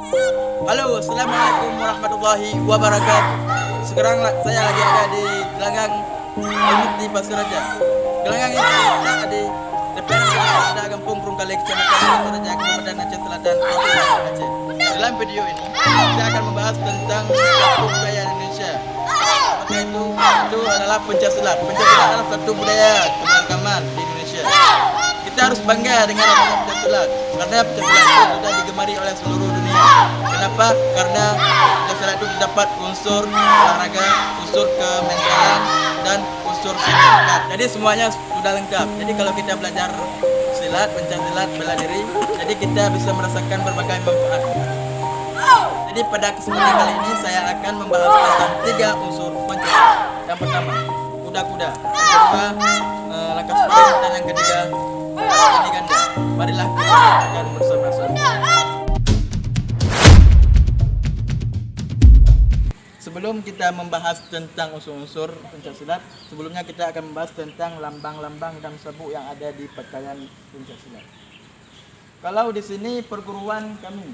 Halo, assalamualaikum warahmatullahi wabarakatuh. Sekarang saya lagi ada di gelanggang Mukti Pasiraja. Gelanggang ini ada di depan ada Kampung Krungkale, Kecamatan Pasiraja, Kabupaten Aceh Selatan, Provinsi Aceh. Dalam video ini saya akan membahas tentang satu budaya Indonesia. Maka itu adalah pencaksilat. Pencaksilat adalah satu budaya keberagaman di Indonesia. Kita harus bangga dengan adanya pencaksilat karena pencaksilat itu sudah digemari oleh seluruh dunia. Kenapa? Karena pencaksilat itu terdapat unsur olahraga, unsur kementalan, dan unsur fisikal. Jadi semuanya sudah lengkap. Jadi kalau kita belajar silat, pencaksilat, bela diri, jadi kita bisa merasakan berbagai manfaat. Jadi pada kesempatan kali ini saya akan membahas tentang 3 unsur pencaksilat. Yang pertama, kuda-kuda. Yang kedua, langkah sprint, dan yang ketiga, ini ganda. Marilah kita saksikan bersama-sama. Sebelum kita membahas tentang unsur-unsur pencaksilat, sebelumnya kita akan membahas tentang lambang-lambang dan sabuk yang ada di pakaian pencaksilat. Kalau di sini perguruan kami,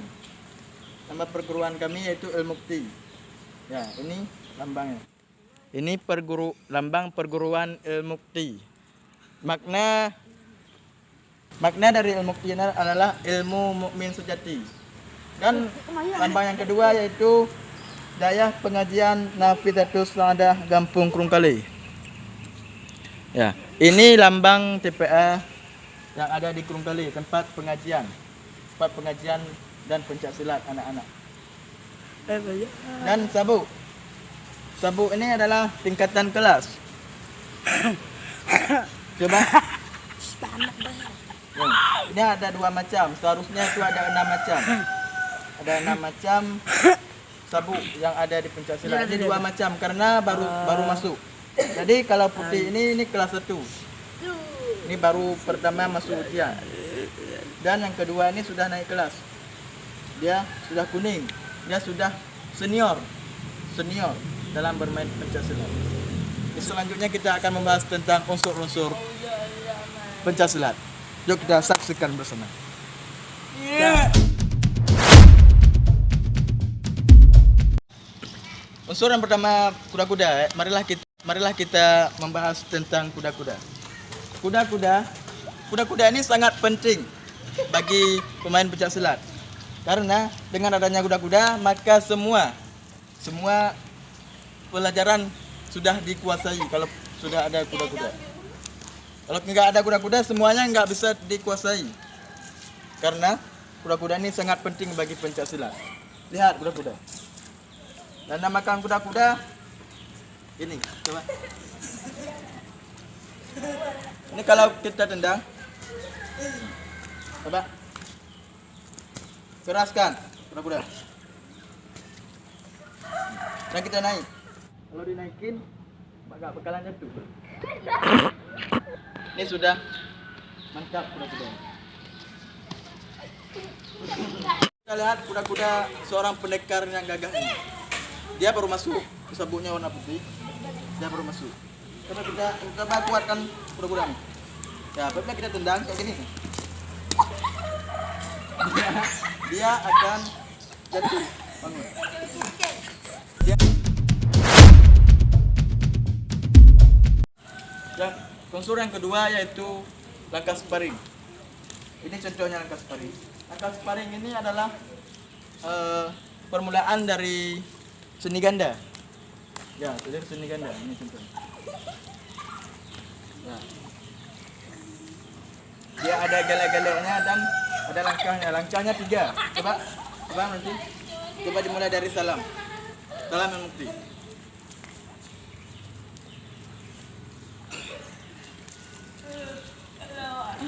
nama perguruan kami yaitu Ilmukti. Ya, ini lambangnya. Ini lambang perguruan Ilmukti. Makna dari Ilmukti adalah ilmu mukmin sejati. Dan lambang yang kedua yaitu Dayah Pengajian Nafidatus Saadah Kampung Krungkale. Ya, ini lambang TPA yang ada di Krungkale, tempat pengajian dan pencaksilat anak-anak. Dan sabuk. Sabuk ini adalah tingkatan kelas. Coba. Ini ada 2 macam. Seharusnya itu ada 6 macam. Ada 6 macam sabuk yang ada di pencaksilat. Ini 2 macam karena baru masuk. Jadi kalau putih ini kelas 1. Ini baru pertama masuk ujian. Dan yang kedua ini sudah naik kelas. Dia sudah kuning. Dia sudah senior dalam bermain pencaksilat. Selanjutnya kita akan membahas tentang unsur-unsur pencaksilat. Yuk kita saksikan bersama. Unsur yang pertama kuda-kuda. Marilah kita membahas tentang kuda-kuda. Kuda-kuda ini sangat penting bagi pemain pencaksilat. Karena dengan adanya kuda-kuda maka semua pelajaran sudah dikuasai kalau sudah ada kuda-kuda. Kalau nggak ada kuda-kuda semuanya nggak bisa dikuasai. Karena kuda-kuda ini sangat penting bagi pencaksilat. Lihat kuda-kuda. Dan namakan kuda-kuda ini, coba. Ini kalau kita tendang, coba. Keraskan kuda-kuda. Dan kita naik. Kalau dinaikin, agak bakalan jatuh. Ini sudah mantap kuda-kuda. Kita lihat kuda-kuda seorang pendekar yang gagah ini. Dia baru masuk, sabuknya warna putih. Dia baru masuk. Kita kuatkan kuda-kuda ini. Ya, apabila kita tendang kayak gini. Dia akan jatuh. Bangun. Dan unsur yang kedua yaitu langkah sparring. Ini contohnya langkah sparring. Langkah sparring ini adalah permulaan dari seni ganda. Ya, dari seni ganda ini contohnya. Nah. Dia ada gelek-geleknya dan ada langkahnya. Langkahnya 3. Coba nanti. Coba dimulai dari salam. Salam yang mukti.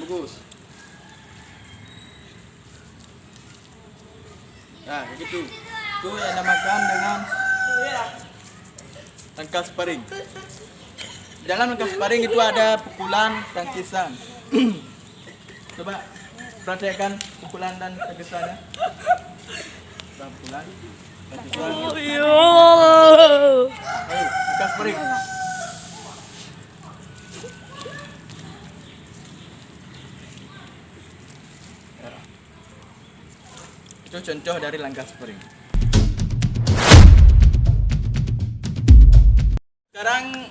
Bagus. Nah, begitu. Itu yang dinamakan dengan langkah sparring. Di dalam langkah sparring itu ada pukulan dan tangkisan. Coba perhatikan pukulan dan tangkisannya. Pukulan, tangkisan. Ayo, langkah sparring. Itu contoh dari langkah spring. Sekarang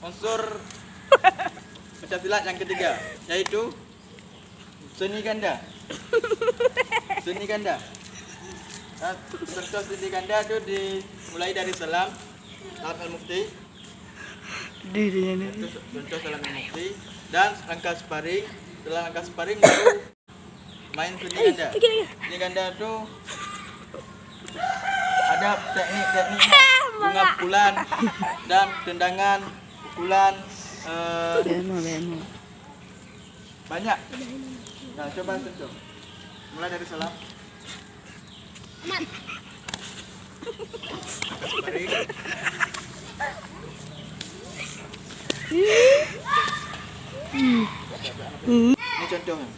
unsur pencaksilat yang ketiga, yaitu seni ganda. Seni ganda. Nah, contoh seni ganda itu dimulai dari salam al-mukti. Contoh salam al-mukti dan langkah sparring. Setelah langkah sparring baru main seni ganda. Seni ganda itu ada teknik-teknik bunga pukulan dan tendangan pukulan banyak. Nah, coba contoh. Mulai dari salam. Sparring. Ini contohnya.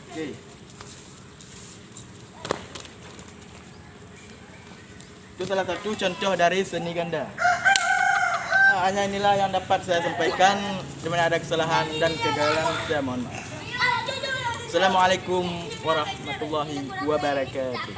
Oke. Itu salah satu contoh dari seni ganda. Nah, hanya inilah yang dapat saya sampaikan. Di mana ada kesalahan dan kegagalan, saya mohon maaf. Assalamualaikum warahmatullahi wabarakatuh.